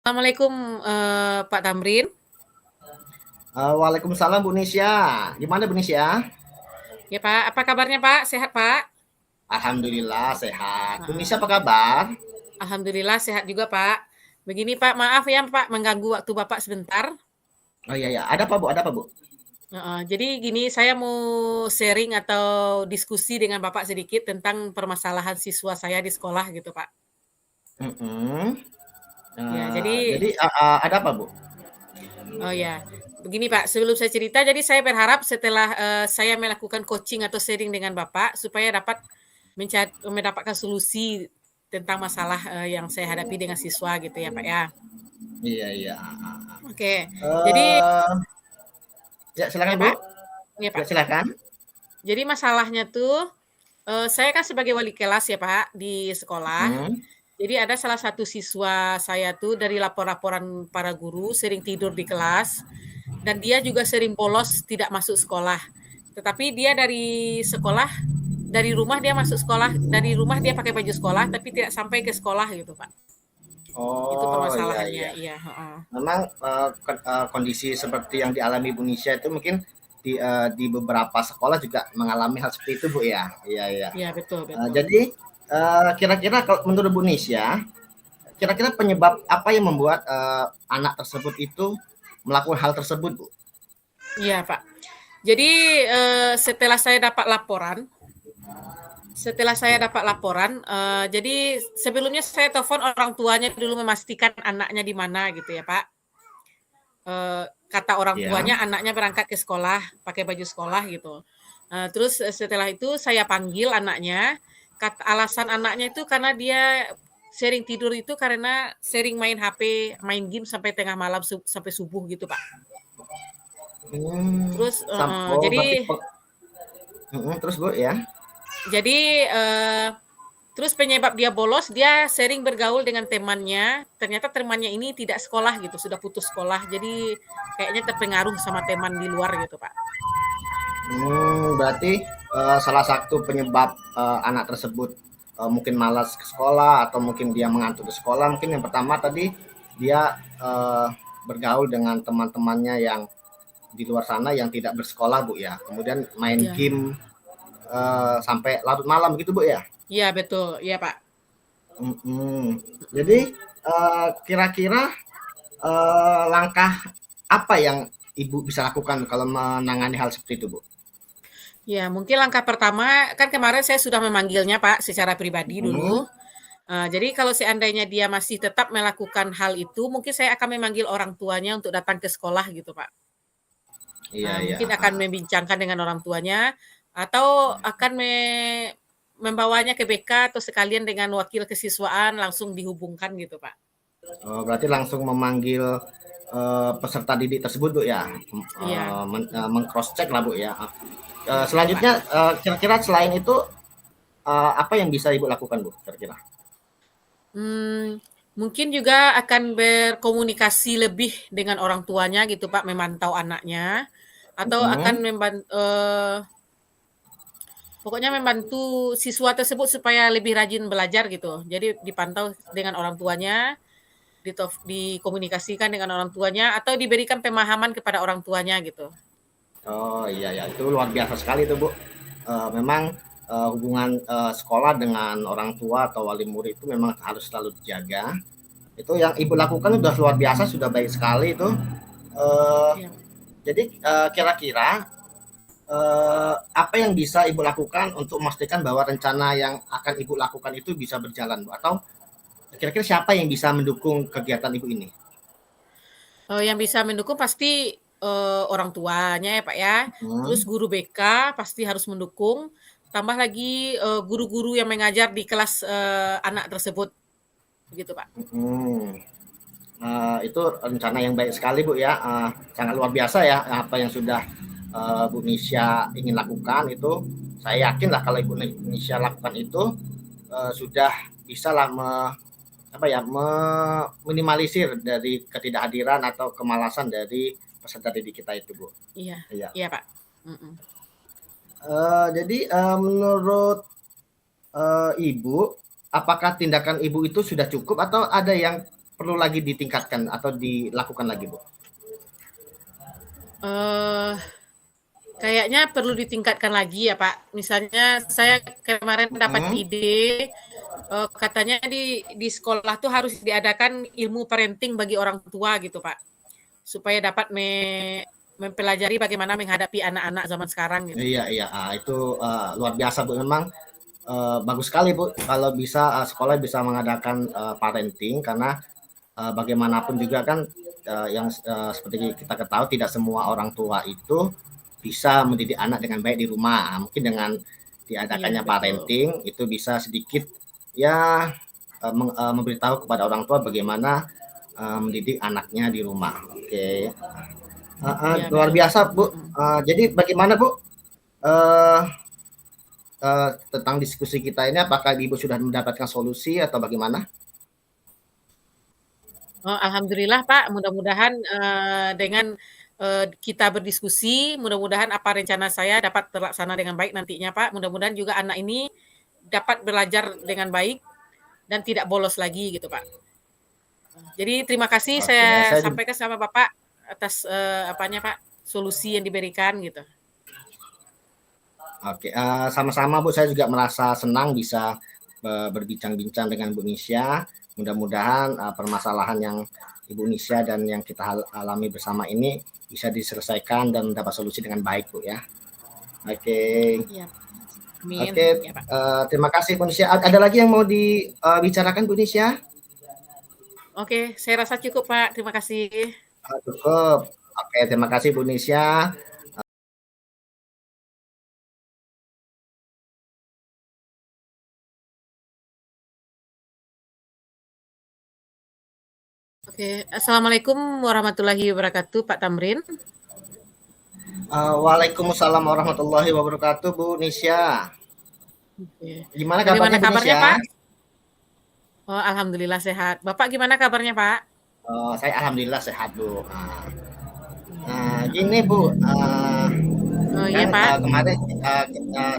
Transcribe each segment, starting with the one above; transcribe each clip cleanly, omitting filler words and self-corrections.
Assalamualaikum, Pak Tamrin. Waalaikumsalam Bu Nisya. Gimana Bu Nisya? Ya Pak, apa kabarnya Pak? Sehat Pak? Alhamdulillah sehat. Bu Nisya Heeh. apa kabar? Alhamdulillah sehat juga Pak. Begini Pak, maaf ya Pak mengganggu waktu Bapak sebentar. Oh iya ya, ada apa Bu? Ada apa Bu? Heeh, jadi gini, saya mau sharing atau diskusi dengan Bapak sedikit tentang permasalahan siswa saya di sekolah gitu Pak. Mhm. Ya, jadi Jadi ada apa Bu? oh ya, begini Pak, sebelum saya cerita, jadi saya berharap setelah saya melakukan coaching atau sharing dengan Bapak supaya dapat mendapatkan solusi tentang masalah yang saya hadapi dengan siswa gitu ya Pak ya. Iya iya. Oke, jadi Eh, ya ya silakan Bu. Pak, ya Ya Pak. silakan. Jadi masalahnya tuh saya kan sebagai wali kelas ya Pak di sekolah. Mhm. Jadi ada salah satu siswa saya tuh dari lapor-laporan para guru sering tidur di kelas dan dia juga sering bolos tidak masuk sekolah. Tetapi dia dari sekolah, dari rumah dia masuk sekolah, dari rumah dia pakai baju sekolah tapi tidak sampai ke sekolah gitu, Pak. Itu Oh iya permasalahannya, iya. iya, heeh. Memang kondisi seperti yang dialami Bu Nisya itu mungkin di beberapa sekolah juga mengalami hal seperti itu Bu ya. Iya iya. Iya, betul betul. Jadi kira-kira kalau menurut Bu Nisya, kira-kira penyebab apa yang membuat anak tersebut itu melakukan hal tersebut, Bu? Iya, Pak. Jadi, setelah saya dapat laporan jadi sebelumnya saya telepon orang tuanya dulu memastikan anaknya di mana gitu ya, Pak. Kata orang Iya. tuanya anaknya berangkat ke sekolah, pakai baju sekolah gitu. Terus setelah itu saya panggil anaknya, alasan anaknya itu karena dia sering tidur itu karena sering main HP, main game sampai tengah malam sampai subuh gitu, Pak. Hmm, Terus oh berarti jadi terus Bu ya? jadi terus penyebab dia bolos, dia sering bergaul dengan temannya. Ternyata temannya ini tidak sekolah gitu, sudah putus sekolah. Jadi kayaknya terpengaruh sama teman di luar gitu, Pak. Berarti salah satu penyebab anak tersebut mungkin malas ke sekolah atau mungkin dia mengantuk ke sekolah. Mungkin yang pertama tadi dia bergaul dengan teman-temannya yang di luar sana yang tidak bersekolah Bu ya. Kemudian main Iya. game sampai larut malam gitu Bu ya. Iya betul, iya Pak. Mhm. Mhm. Jadi, kira-kira, langkah apa yang Ibu bisa lakukan kalau menangani hal seperti itu, Bu? Ya mungkin langkah pertama, kan kemarin saya sudah memanggilnya Pak secara pribadi Mhm. dulu. Jadi kalau seandainya dia masih tetap melakukan hal itu, mungkin saya akan memanggil orang tuanya untuk datang ke sekolah gitu Pak. Iya iya, Mungkin akan heeh. membincangkan dengan orang tuanya, atau akan membawanya ke BK atau sekalian dengan wakil kesiswaan langsung dihubungkan gitu Pak. Oh, berarti langsung memanggil, peserta didik tersebut, Bu, ya? Iya, Meng-cross check lah, Bu, ya, iya Pak. selanjutnya, kira-kira selain itu, apa yang bisa Ibu lakukan, Bu, kira-kira? Mungkin juga akan berkomunikasi lebih dengan orang tuanya gitu Pak, memantau anaknya, atau akan Mhm. pokoknya membantu siswa tersebut supaya lebih rajin belajar gitu. Jadi dipantau dengan orang tuanya, dikomunikasikan dengan orang tuanya, atau diberikan pemahaman kepada orang tuanya gitu. Oh, iya ya, itu luar biasa sekali tuh, Bu. Memang, hubungan, sekolah dengan orang tua atau wali murid itu memang harus selalu dijaga. Itu yang Ibu lakukan sudah luar biasa, sudah baik sekali itu. Eee, Iya. jadi, kira-kira, apa yang bisa Ibu lakukan untuk memastikan bahwa rencana yang akan Ibu lakukan itu bisa berjalan, Bu? Atau kira-kira siapa yang bisa mendukung kegiatan Ibu ini? Yang bisa mendukung pasti, orang tuanya ya, Pak, ya. Terus Mhm, guru BK pasti harus mendukung, tambah lagi, guru-guru yang mengajar di kelas, anak tersebut, begitu, Pak. mhm. Itu rencana yang baik sekali Bu ya, sangat luar biasa ya apa yang sudah Bu Nisya ingin lakukan itu. Saya yakin lah kalau Ibu Nisya lakukan itu sudah bisa lah apa ya, meminimalisir dari ketidakhadiran atau kemalasan dari peserta didik kita itu Bu. Iya, Iya. iya, Pak. Mhm. Jadi menurut Ibu, apakah tindakan Ibu itu sudah cukup atau ada yang perlu lagi ditingkatkan atau dilakukan lagi, Bu? Eh, Kayaknya perlu ditingkatkan lagi ya Pak. Misalnya saya kemarin dapat Mhm. ide, katanya di sekolah tuh harus diadakan ilmu parenting bagi orang tua gitu Pak, supaya dapat mempelajari bagaimana menghadapi anak-anak zaman sekarang gitu. Iya iya, itu, luar biasa, Bu, memang, bagus sekali, Bu, kalau bisa, sekolah bisa mengadakan, parenting karena, bagaimanapun juga kan, yang, seperti kita ketahui tidak semua orang tua itu bisa mendidik anak dengan baik di rumah. Mungkin dengan Iya diadakannya betul. parenting itu bisa sedikit ya, memberitahu kepada orang tua bagaimana, mendidik anaknya di rumah. Oke. Iya Luar betul Pak. biasa, Bu. Mm-mm. Jadi bagaimana, Bu, eee tentang diskusi kita ini, apakah Ibu sudah mendapatkan solusi atau bagaimana? Oh, alhamdulillah Pak, mudah-mudahan dengan kita berdiskusi, mudah-mudahan apa rencana saya dapat terlaksana dengan baik nantinya Pak. Mudah-mudahan juga anak ini dapat belajar dengan baik dan tidak bolos lagi gitu Pak. Jadi terima kasih Oke, saya saya juga sampaikan sama Bapak atas apanya Pak, solusi yang diberikan gitu. oke, sama-sama Bu, saya juga merasa senang bisa, berbincang-bincang dengan Bu Nisha. Mudah-mudahan, permasalahan yang Ibu Nisha dan yang kita alami bersama ini bisa diselesaikan dan mendapat solusi dengan baik, Bu, ya. Oke. Iya, amin. Oke, Ya Pak. terima kasih Bu Nisha. Ada lagi yang mau dibicarakan Bu Nisha? Oke, saya rasa cukup Pak. Terima kasih. Cukup. Oke, terima kasih Bu Nisha. Oke, assalamualaikum warahmatullahi wabarakatuh Pak Tamrin. Waalaikumsalam warahmatullahi wabarakatuh, Bu Nisha. Oke. Gimana Bagaimana kabarnya Bu kabarnya Pak? Nisha? Oh, alhamdulillah sehat. Bapak gimana kabarnya Pak? Saya alhamdulillah sehat, Bu. Heeh. Gini Bu, Oh kan iya Pak. kemarin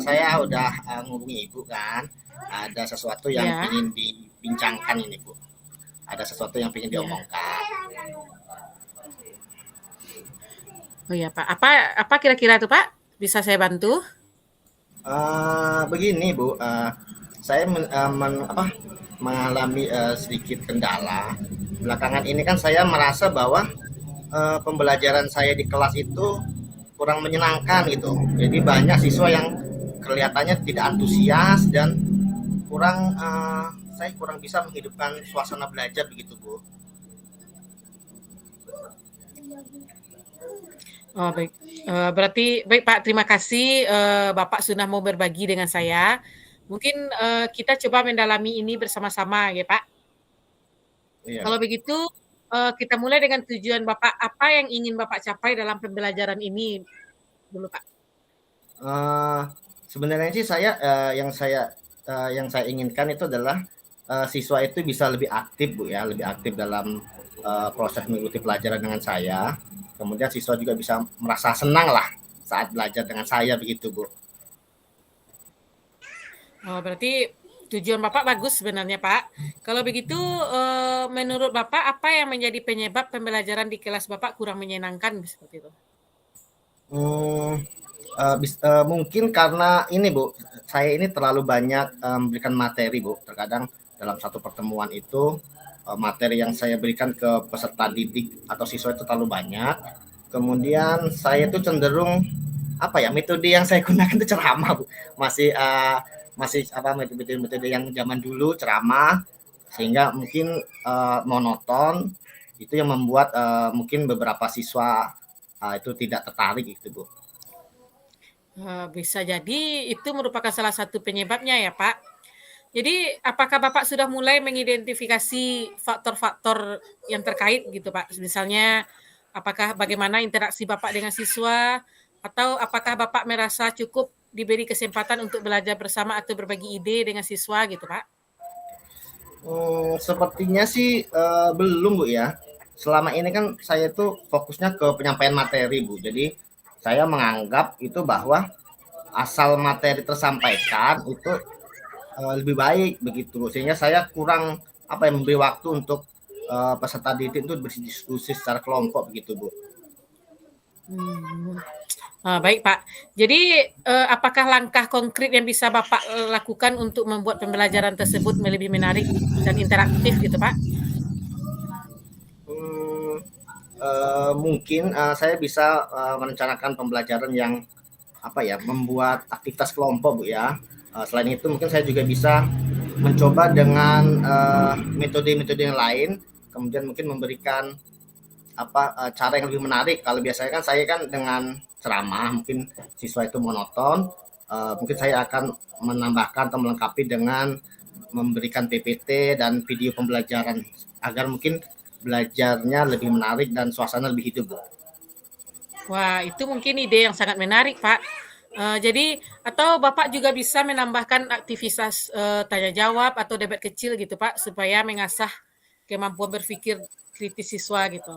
saya udah ngubungi Ibu kan, ada sesuatu yang Ya, ingin dibincangkan ini Bu, ada sesuatu yang ingin ya. diomongkan. Oh iya Pak. Apa kira-kira tuh Pak? Bisa saya bantu? Begini Bu, saya mengalami sedikit kendala. Belakangan ini kan saya merasa bahwa pembelajaran saya di kelas itu kurang menyenangkan gitu. Jadi banyak siswa yang kelihatannya tidak antusias dan saya kurang bisa menghidupkan suasana belajar begitu Bu. Oh baik. Berarti baik Pak. Terima kasih Bapak sudah mau berbagi dengan saya. Mungkin kita coba mendalami ini bersama-sama ya Pak. Iya. Kalau begitu kita mulai dengan tujuan Bapak. Apa yang ingin Bapak capai dalam pembelajaran ini dulu Pak? Uh, Sebenarnya sih yang saya inginkan itu adalah siswa itu bisa lebih aktif Bu ya, lebih aktif dalam proses mengikuti pelajaran dengan saya. Kemudian siswa juga bisa merasa senang lah saat belajar dengan saya begitu Bu. Oh, berarti tujuan Bapak bagus sebenarnya, Pak. Kalau begitu, menurut Bapak apa yang menjadi penyebab pembelajaran di kelas Bapak kurang menyenangkan seperti itu? Hmm, Mungkin karena ini Bu, saya ini terlalu banyak memberikan materi Bu. Terkadang dalam satu pertemuan itu materi yang saya berikan ke peserta didik atau siswa itu terlalu banyak. Kemudian saya itu cenderung apa ya, metode yang saya gunakan itu ceramah Bu. Masih apa, metode yang zaman dulu ceramah, sehingga mungkin monoton, itu yang membuat mungkin beberapa siswa itu tidak tertarik gitu Bu. Bisa jadi itu merupakan salah satu penyebabnya ya, Pak. Jadi apakah Bapak sudah mulai mengidentifikasi faktor-faktor yang terkait gitu, Pak? Misalnya apakah bagaimana interaksi Bapak dengan siswa atau apakah Bapak merasa cukup diberi kesempatan untuk belajar bersama atau berbagi ide dengan siswa gitu, Pak? Sepertinya sih belum Bu ya. Selama ini kan saya tuh fokusnya ke penyampaian materi Bu. Jadi saya menganggap itu bahwa asal materi tersampaikan itu lebih baik begitu. Sehingga saya kurang apa ya, memberi waktu untuk peserta didik itu berdiskusi secara kelompok begitu Bu. Baik Pak. Jadi apakah langkah konkret yang bisa Bapak lakukan untuk membuat pembelajaran tersebut lebih menarik dan interaktif gitu Pak? Mungkin saya bisa merencanakan pembelajaran yang membuat aktivitas kelompok Bu ya. Selain itu mungkin saya juga bisa mencoba dengan metode-metode yang lain, kemudian mungkin memberikan cara yang lebih menarik. Kalau biasanya kan saya kan dengan ceramah mungkin siswa itu monoton, mungkin saya akan menambahkan atau melengkapi dengan memberikan PPT dan video pembelajaran agar mungkin belajarnya lebih menarik dan suasana lebih hidup. Wah, itu mungkin ide yang sangat menarik, Pak. Jadi atau Bapak juga bisa menambahkan aktivitas tanya jawab atau debat kecil gitu, Pak, supaya mengasah kemampuan berpikir kritis siswa gitu.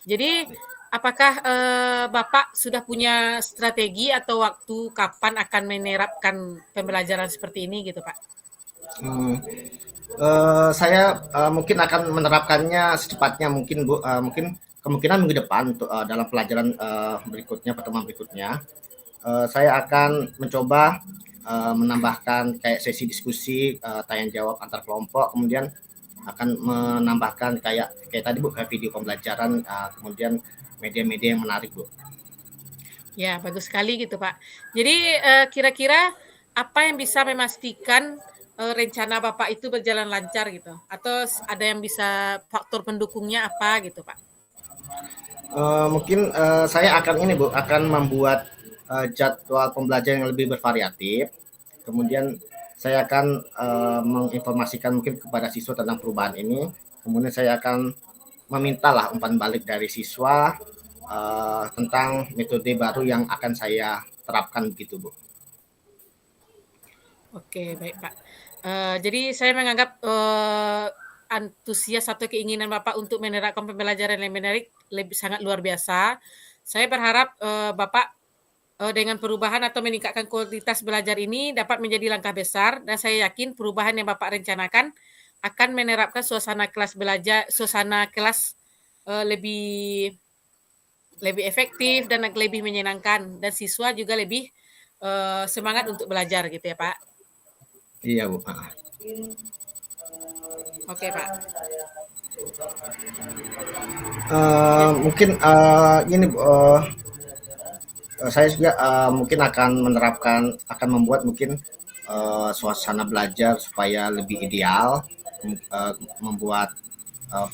Jadi apakah Bapak sudah punya strategi atau waktu kapan akan menerapkan pembelajaran seperti ini gitu, Pak? Saya mungkin akan menerapkannya secepatnya mungkin Bu, mungkin kemungkinan minggu depan untuk dalam pelajaran berikutnya, pertemuan berikutnya. Saya akan mencoba menambahkan kayak sesi diskusi tanya jawab antar kelompok, kemudian akan menambahkan kayak tadi Bu, kayak video pembelajaran, kemudian media-media yang menarik Bu. Ya, bagus sekali gitu Pak. Jadi kira-kira apa yang bisa memastikan rencana Bapak itu berjalan lancar gitu? Atau ada yang bisa faktor pendukungnya apa gitu Pak? Mungkin saya akan ini Bu, akan membuat jadwal pembelajaran yang lebih bervariatif. Kemudian saya akan menginformasikan mungkin kepada siswa tentang perubahan ini. Kemudian saya akan memintalah umpan balik dari siswa tentang metode baru yang akan saya terapkan begitu Bu. Oke, baik Pak. Jadi saya menganggap antusias atau keinginan Bapak untuk menerapkan pembelajaran yang menarik sangat luar biasa. Saya berharap Bapak dengan perubahan atau meningkatkan kualitas belajar ini dapat menjadi langkah besar dan saya yakin perubahan yang Bapak rencanakan akan menerapkan suasana kelas lebih efektif dan lebih menyenangkan dan siswa juga lebih semangat untuk belajar gitu ya Pak. Iya Bu. Oke Pak. Mungkin ini saya juga mungkin akan membuat mungkin suasana belajar supaya lebih ideal, membuat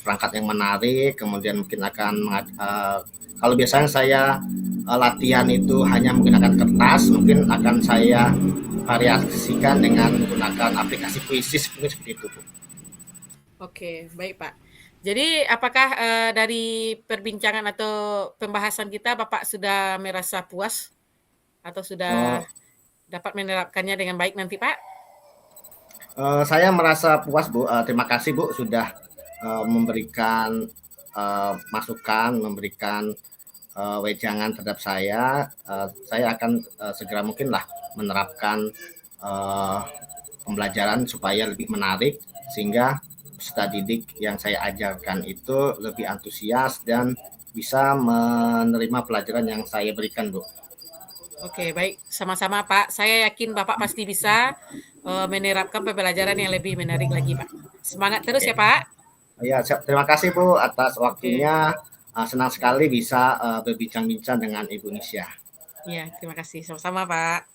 perangkat yang menarik, kemudian mungkin akan kalau biasanya saya latihan itu hanya menggunakan kertas, mungkin akan saya variasikan dengan menggunakan aplikasi Quizzes mungkin seperti itu. Oke, baik Pak. Jadi apakah dari perbincangan atau pembahasan kita Bapak sudah merasa puas atau sudah dapat menerapkannya dengan baik nanti Pak? Saya merasa puas Bu. Terima kasih Bu sudah memberikan masukan, memberikan wejangan terhadap saya. Saya akan segera mungkinlah menerapkan pembelajaran supaya lebih menarik sehingga peserta didik yang saya ajarkan itu lebih antusias dan bisa menerima pelajaran yang saya berikan Bu. Oke, baik. Sama-sama Pak. Saya yakin Bapak pasti bisa menerapkan pembelajaran yang lebih menarik lagi Pak. Semangat terus ya Pak. Ya, terima kasih Bu atas waktunya. Senang sekali bisa berbincang-bincang dengan Ibu Nisya. Ya, terima kasih. Sama-sama Pak.